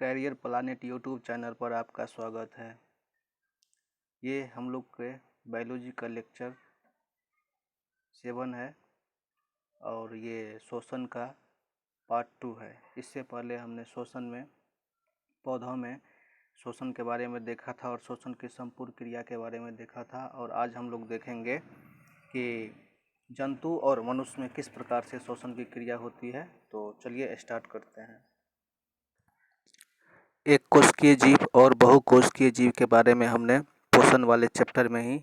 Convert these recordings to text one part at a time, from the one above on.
Career planet YouTube channel पर आपका स्वागत है। ये हम लोग के बायोलॉजी का लेक्चर 7 है और ये श्वसन का पार्ट 2 है। इससे पहले हमने श्वसन में पौधों में श्वसन के बारे में देखा था और श्वसन की संपूर्ण क्रिया के बारे में देखा था, और आज हम लोग देखेंगे कि जंतु और मनुष्य में किस प्रकार से श्वसन की क्रिया होती है। तो चलिए स्टार्ट करते हैं। एक कोशिकीय जीव और बहुकोशिकीय जीव के बारे में हमने पोषण वाले चैप्टर में ही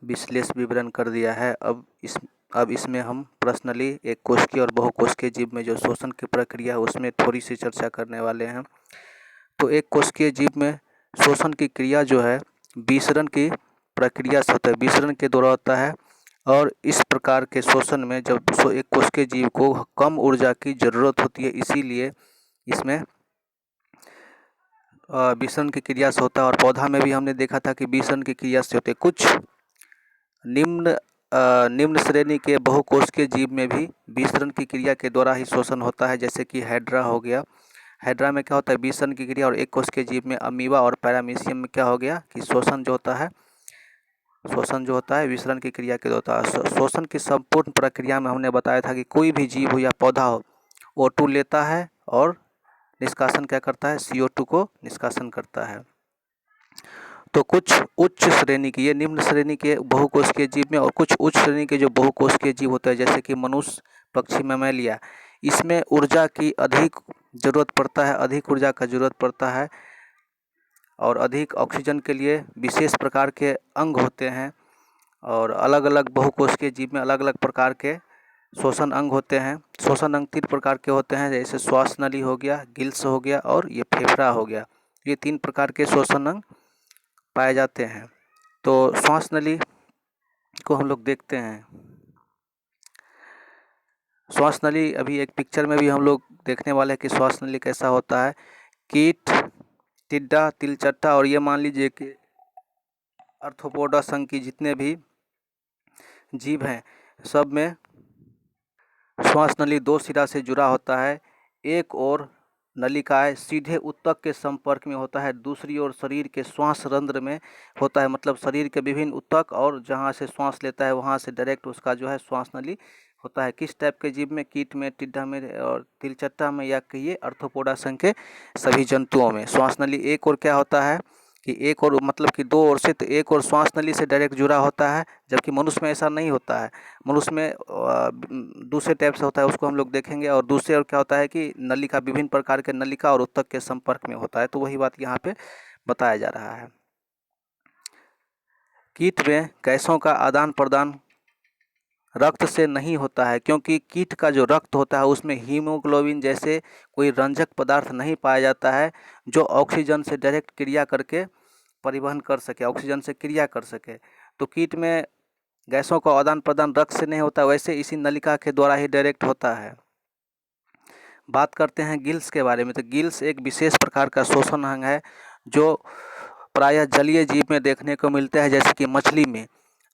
विश्लेषण विवरण कर दिया है। अब इसमें हम पर्सनली एक कोशिकीय और बहुकोशिकीय जीव में जो श्वसन की प्रक्रिया है उसमें थोड़ी सी चर्चा करने वाले हैं। तो एक कोशिकीय जीव में श्वसन की क्रिया जो है विसरण की प्रक्रिया से होता है, विसरण के द्वारा होता है। और इस प्रकार के श्वसन में जब एक कोशिकीय जीव को कम ऊर्जा की ज़रूरत होती है, इसीलिए इसमें विसरण की क्रिया से होता है। और पौधा में भी हमने देखा था कि विसरण की क्रिया से होते हैं। कुछ निम्न श्रेणी के बहुकोशिकीय जीव में भी विसरण की क्रिया के द्वारा ही श्वसन होता है, जैसे कि हाइड्रा हो गया। हाइड्रा में क्या होता है, विसरण की क्रिया। और एक कोशिकीय जीव में अमीबा और पैरामीशियम में क्या हो गया कि श्वसन जो होता है विसरण की क्रिया के द्वारा होता है। श्वसन की संपूर्ण प्रक्रिया में हमने बताया था कि कोई भी जीव हो या पौधा हो O2 लेता है और निष्कासन क्या करता है, CO2 को निष्कासन करता है। तो कुछ उच्च श्रेणी की, ये निम्न श्रेणी के बहुकोशिकीय जीव में, और कुछ उच्च श्रेणी के जो बहुकोशिकीय जीव होते हैं जैसे कि मनुष्य, पक्षी, मैमेलिया, इसमें ऊर्जा की अधिक ज़रूरत पड़ता है, अधिक ऊर्जा का ज़रूरत पड़ता है। और अधिक ऑक्सीजन के लिए विशेष प्रकार के अंग होते हैं। और अलग अलग बहुकोशिकीय जीव में अलग अलग प्रकार के श्वसन अंग होते हैं। श्वसन अंग 3 प्रकार के होते हैं, जैसे श्वास नली हो गया, गिल्स हो गया और ये फेफड़ा हो गया। ये 3 प्रकार के श्वसन अंग पाए जाते हैं। तो श्वास नली को हम लोग देखते हैं। श्वास नली अभी एक पिक्चर में भी हम लोग देखने वाले हैं कि श्वास नली कैसा होता है। कीट, टिड्डा, तिलचट्टा और ये मान लीजिए कि आर्थ्रोपोडा संघ की जितने भी जीव हैं सब में श्वास नली 2 सिरा से जुड़ा होता है। एक और नलिकाएं सीधे ऊतक के संपर्क में होता है, दूसरी ओर शरीर के श्वास रंध्र में होता है। मतलब शरीर के विभिन्न ऊतक और जहां से श्वास लेता है वहां से डायरेक्ट उसका जो है श्वास नली होता है। किस टाइप के जीव में, कीट में, टिड्डा में और तिलचट्टा में, या कहिए आर्थ्रोपोडा संघ के सभी जंतुओं में श्वास नली एक और क्या होता है कि एक और मतलब कि 2 ओर से, तो एक और श्वास नली से डायरेक्ट जुड़ा होता है, जबकि मनुष्य में ऐसा नहीं होता है। मनुष्य में दूसरे टाइप से होता है, उसको हम लोग देखेंगे। और दूसरे और क्या होता है कि नलिका, विभिन्न प्रकार के नलिका और ऊतक के संपर्क में होता है। तो वही बात यहाँ पे बताया जा रहा है। कीट में गैसों का आदान प्रदान रक्त से नहीं होता है, क्योंकि कीट का जो रक्त होता है उसमें हीमोग्लोबिन जैसे कोई रंजक पदार्थ नहीं पाया जाता है जो ऑक्सीजन से डायरेक्ट क्रिया करके परिवहन कर सके, ऑक्सीजन से क्रिया कर सके। तो कीट में गैसों का आदान प्रदान रक्त से नहीं होता, वैसे इसी नलिका के द्वारा ही डायरेक्ट होता है। बात करते हैं गिल्स के बारे में। तो गिल्स एक विशेष प्रकार का श्वसन अंग है जो प्रायः जलीय जीव में देखने को मिलता है, जैसे कि मछली में।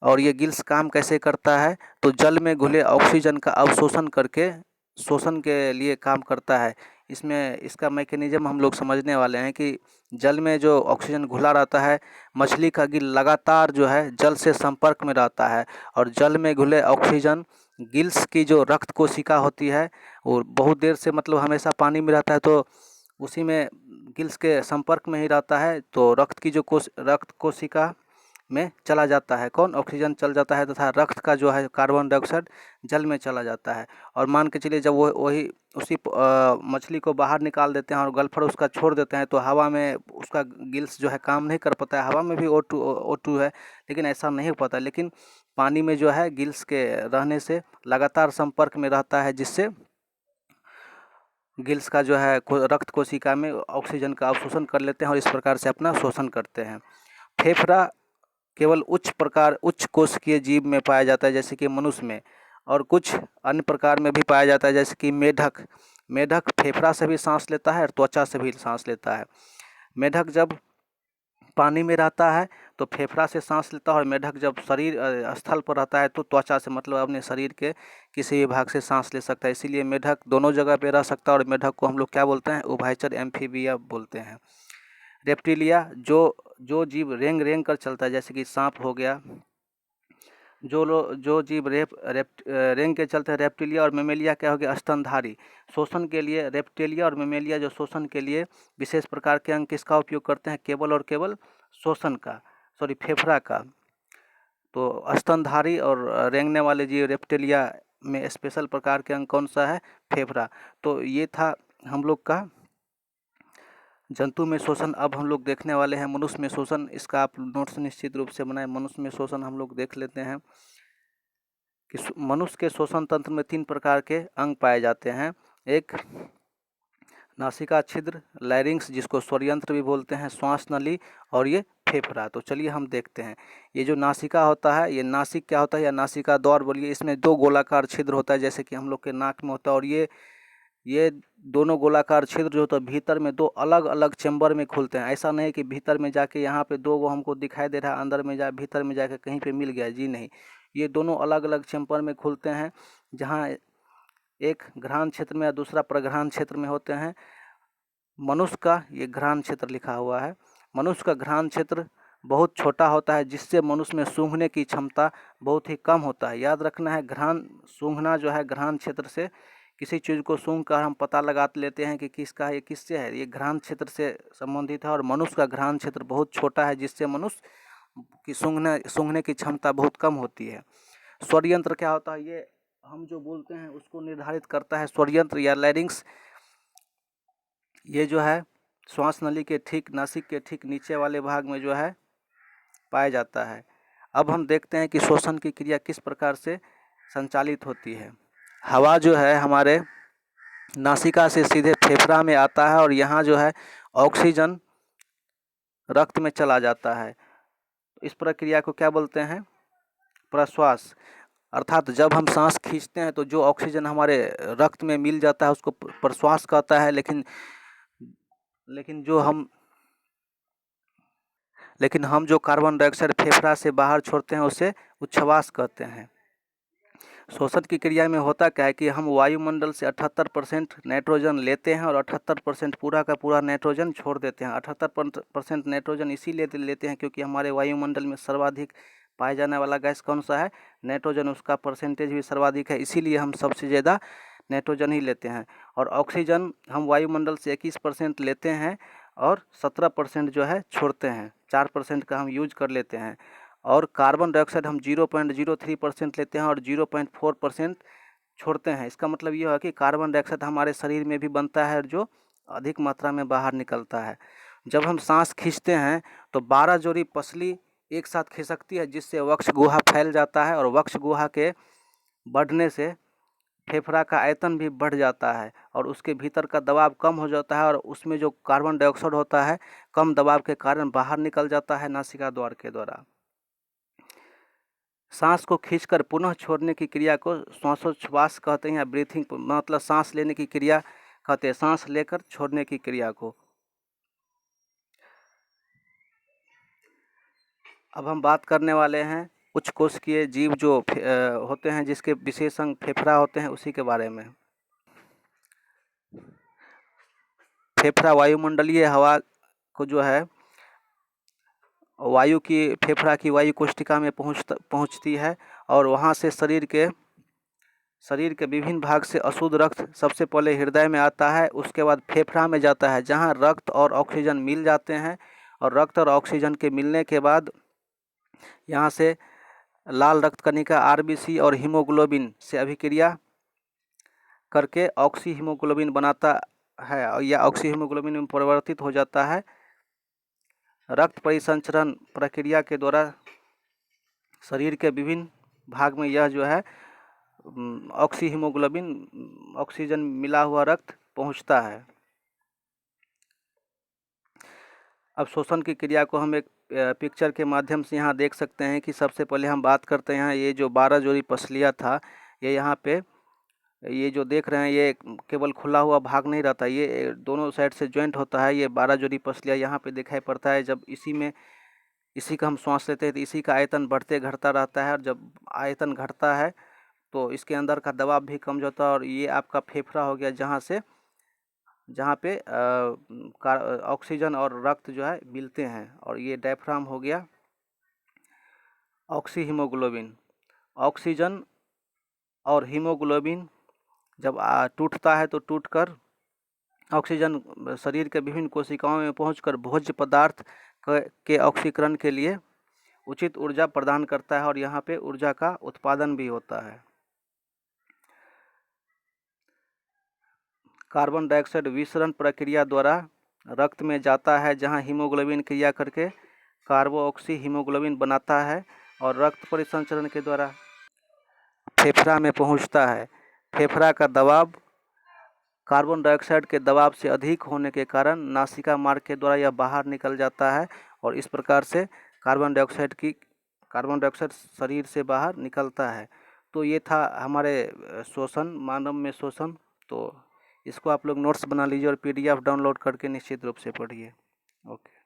और ये गिल्स काम कैसे करता है, तो जल में घुले ऑक्सीजन का अवशोषण करके शोषण के लिए काम करता है। इसमें इसका मैकेनिज्म हम लोग समझने वाले हैं कि जल में जो ऑक्सीजन घुला रहता है, मछली का गिल लगातार जो है जल से संपर्क में रहता है, और जल में घुले ऑक्सीजन गिल्स की जो रक्त कोशिका होती है वो बहुत देर से, मतलब हमेशा पानी में रहता है, तो उसी में गिल्स के संपर्क में ही रहता है। तो रक्त की जो रक्त कोशिका में चला जाता है, कौन, ऑक्सीजन चल जाता है, तथा रक्त का जो है कार्बन डाइऑक्साइड जल में चला जाता है। और मान के चलिए जब वही उसी मछली को बाहर निकाल देते हैं और गल्फर उसका छोड़ देते हैं, तो हवा में उसका गिल्स जो है काम नहीं कर पाता है। हवा में भी O2 है, लेकिन ऐसा नहीं हो पाता। लेकिन पानी में जो है गिल्स के रहने से लगातार संपर्क में रहता है, जिससे गिल्स का जो है रक्त कोशिका में ऑक्सीजन का अवशोषण कर लेते हैं और इस प्रकार से अपना शोषण करते हैं। फेफड़ा केवल उच्च कोशिकीय जीव में पाया जाता है, जैसे कि मनुष्य में, और कुछ अन्य प्रकार में भी पाया जाता है, जैसे कि मेढक फेफड़ा से भी सांस लेता है और त्वचा से भी सांस लेता है। मेढक जब पानी में रहता है तो फेफड़ा से सांस लेता है, और मेढक जब शरीर स्थल पर रहता है तो त्वचा से, मतलब अपने शरीर के किसी भी भाग से सांस ले सकता है। इसीलिए मेढक दोनों जगह पे रह सकता है, और मेढक को हम लोग क्या बोलते हैं, उभयचर एम्फीबिया बोलते हैं। रेप्टिलिया, जो जो जीव रेंग रेंग कर चलता है, जैसे कि सांप हो गया, जो जीव रेंग के चलते हैं, रेप्टिलिया। और मेमेलिया क्या हो गया, स्तनधारी। शोषण के लिए रेप्टिलिया और मेमेलिया जो शोषण के लिए विशेष प्रकार के अंग किसका उपयोग करते हैं, केवल और केवल शोषण का, सॉरी फेफड़ा का। तो स्तनधारी और रेंगने वाले जीव रेप्टिलिया में स्पेशल प्रकार के अंग कौन सा है, फेफड़ा। तो ये था हम लोग का जंतु में शोषण। अब हम लोग देखने वाले हैं मनुष्य में शोषण। इसका आप नोट्स निश्चित रूप से बनाएं। मनुष्य में शोषण हम लोग देख लेते हैं कि मनुष्य के श्वसन तंत्र में 3 प्रकार के अंग पाए जाते हैं। एक नासिका छिद्र, लैरिंग्स जिसको स्वरयंत्र भी बोलते हैं, श्वास नली, और ये फेफड़ा। तो चलिए हम देखते हैं। ये जो नासिका होता है, ये नासिक क्या होता है, या नासिका द्वार बोलिए, इसमें 2 गोलाकार छिद्र होता है, जैसे कि हम लोग के नाक में होता है। और ये दोनों गोलाकार छिद्र जो होता है भीतर में 2 अलग अलग चैम्बर में खुलते हैं। ऐसा नहीं कि भीतर में जाके यहाँ पे 2 हमको दिखाई दे रहा है, अंदर में भीतर में जाके कहीं पे मिल गया, जी नहीं। ये दोनों अलग अलग चैम्बर में खुलते हैं, जहाँ एक घ्राण क्षेत्र में या दूसरा प्रघ्राण क्षेत्र में होते हैं। मनुष्य का ये घ्राण क्षेत्र लिखा हुआ है। मनुष्य का घ्राण क्षेत्र बहुत छोटा होता है, जिससे मनुष्य में सूंघने की क्षमता बहुत ही कम होता है। याद रखना है, घ्राण सूंघना जो है, घ्राण क्षेत्र से किसी चीज़ को सूंघ कर हम पता लगा लेते हैं कि किसका है, ये किससे है, ये घ्राण क्षेत्र से संबंधित है। और मनुष्य का घ्राण क्षेत्र बहुत छोटा है, जिससे मनुष्य की सूंघने की क्षमता बहुत कम होती है। स्वरयंत्र क्या होता है, ये हम जो बोलते हैं उसको निर्धारित करता है स्वरयंत्र या लैरिंग्स। ये जो है श्वास नली के ठीक, नासिक के ठीक नीचे वाले भाग में जो है पाया जाता है। अब हम देखते हैं कि श्वसन की क्रिया किस प्रकार से संचालित होती है। हवा जो है हमारे नासिका से सीधे फेफड़ा में आता है, और यहाँ जो है ऑक्सीजन रक्त में चला जाता है। इस प्रक्रिया को क्या बोलते हैं, प्रश्वास। अर्थात जब हम सांस खींचते हैं तो जो ऑक्सीजन हमारे रक्त में मिल जाता है उसको प्रश्वास कहता है। लेकिन हम जो कार्बन डाइऑक्साइड फेफड़ा से बाहर छोड़ते हैं उसे उच्छ्वास कहते हैं। श्वसन की क्रिया में होता क्या है कि हम वायुमंडल से 78% नाइट्रोजन लेते हैं और 78% पूरा का पूरा नाइट्रोजन छोड़ देते हैं। 78% नाइट्रोजन इसीलिए लेते हैं क्योंकि हमारे वायुमंडल में सर्वाधिक पाया जाने वाला गैस कौन सा है, नाइट्रोजन। उसका परसेंटेज भी सर्वाधिक है, इसीलिए हम सबसे ज़्यादा नाइट्रोजन ही लेते हैं। और ऑक्सीजन हम वायुमंडल से 21% लेते हैं और 17% जो है छोड़ते हैं, 4% का हम यूज कर लेते हैं। और कार्बन डाइऑक्साइड हम 0.03% लेते हैं और 0.4% छोड़ते हैं। इसका मतलब ये है कि कार्बन डाइऑक्साइड हमारे शरीर में भी बनता है और जो अधिक मात्रा में बाहर निकलता है। जब हम सांस खींचते हैं तो 12 जोड़ी पसली एक साथ खिसकती है, जिससे वक्ष गुहा फैल जाता है, और वक्ष गुहा के बढ़ने से फेफड़ा का आयतन भी बढ़ जाता है और उसके भीतर का दबाव कम हो जाता है, और उसमें जो कार्बन डाइऑक्साइड होता है कम दबाव के कारण बाहर निकल जाता है नासिका द्वार के द्वारा। सांस को खींचकर पुनः छोड़ने की क्रिया को श्वासोच्छ्वास कहते हैं, या ब्रीथिंग, मतलब सांस लेने की क्रिया कहते हैं, सांस लेकर छोड़ने की क्रिया को। अब हम बात करने वाले हैं उच्च कोशिकीय जीव जो होते हैं, जिसके विशेष अंग फेफड़ा होते हैं, उसी के बारे में। फेफड़ा वायुमंडलीय हवा को जो है फेफड़ा की वायु कोशिका में पहुंचती है, और वहां से शरीर के विभिन्न भाग से अशुद्ध रक्त सबसे पहले हृदय में आता है, उसके बाद फेफड़ा में जाता है, जहां रक्त और ऑक्सीजन मिल जाते हैं। और रक्त और ऑक्सीजन के मिलने के बाद यहाँ से लाल रक्त कणिका आरबीसी और हीमोग्लोबिन से अभिक्रिया करके ऑक्सी हीमोग्लोबिन बनाता है, या ऑक्सी हीमोग्लोबिन में परिवर्तित हो जाता है। रक्त परिसंचरण प्रक्रिया के द्वारा शरीर के विभिन्न भाग में यह जो है ऑक्सी हीमोग्लोबिन, ऑक्सीजन मिला हुआ रक्त पहुंचता है। अब श्वसन की क्रिया को हम एक पिक्चर के माध्यम से यहाँ देख सकते हैं कि सबसे पहले हम बात करते हैं, ये जो 12 जोड़ी पसलियाँ था, ये यहाँ पे ये जो देख रहे हैं ये केवल खुला हुआ भाग नहीं रहता, ये दोनों साइड से जॉइंट होता है। ये 12 जोड़ी पसलियाँ यहाँ पे दिखाई पड़ता है। जब इसी का हम श्वास लेते हैं तो इसी का आयतन बढ़ते घटता रहता है, और जब आयतन घटता है तो इसके अंदर का दबाव भी कम होता है। और ये आपका फेफड़ा हो गया, जहाँ पे ऑक्सीजन और रक्त जो है मिलते हैं। और ये डायफ्राम हो गया। ऑक्सी हीमोग्लोबिन, ऑक्सीजन और हीमोग्लोबिन जब टूटता है तो टूटकर ऑक्सीजन शरीर के विभिन्न कोशिकाओं में पहुंचकर भोज्य पदार्थ के ऑक्सीकरण के लिए उचित ऊर्जा प्रदान करता है, और यहाँ पे ऊर्जा का उत्पादन भी होता है। कार्बन डाइऑक्साइड विसरण प्रक्रिया द्वारा रक्त में जाता है, जहाँ हीमोग्लोबिन क्रिया करके कार्बोऑक्सी हीमोग्लोबिन बनाता है और रक्त परिसंचरण के द्वारा फेफड़ा में पहुंचता है। फेफड़ा का दबाव कार्बन डाइऑक्साइड के दबाव से अधिक होने के कारण नासिका मार्ग के द्वारा यह बाहर निकल जाता है, और इस प्रकार से कार्बन डाइऑक्साइड शरीर से बाहर निकलता है। तो ये था हमारे श्वसन, मानव में श्वसन। तो इसको आप लोग नोट्स बना लीजिए और PDF डाउनलोड करके निश्चित रूप से पढ़िए। ओके।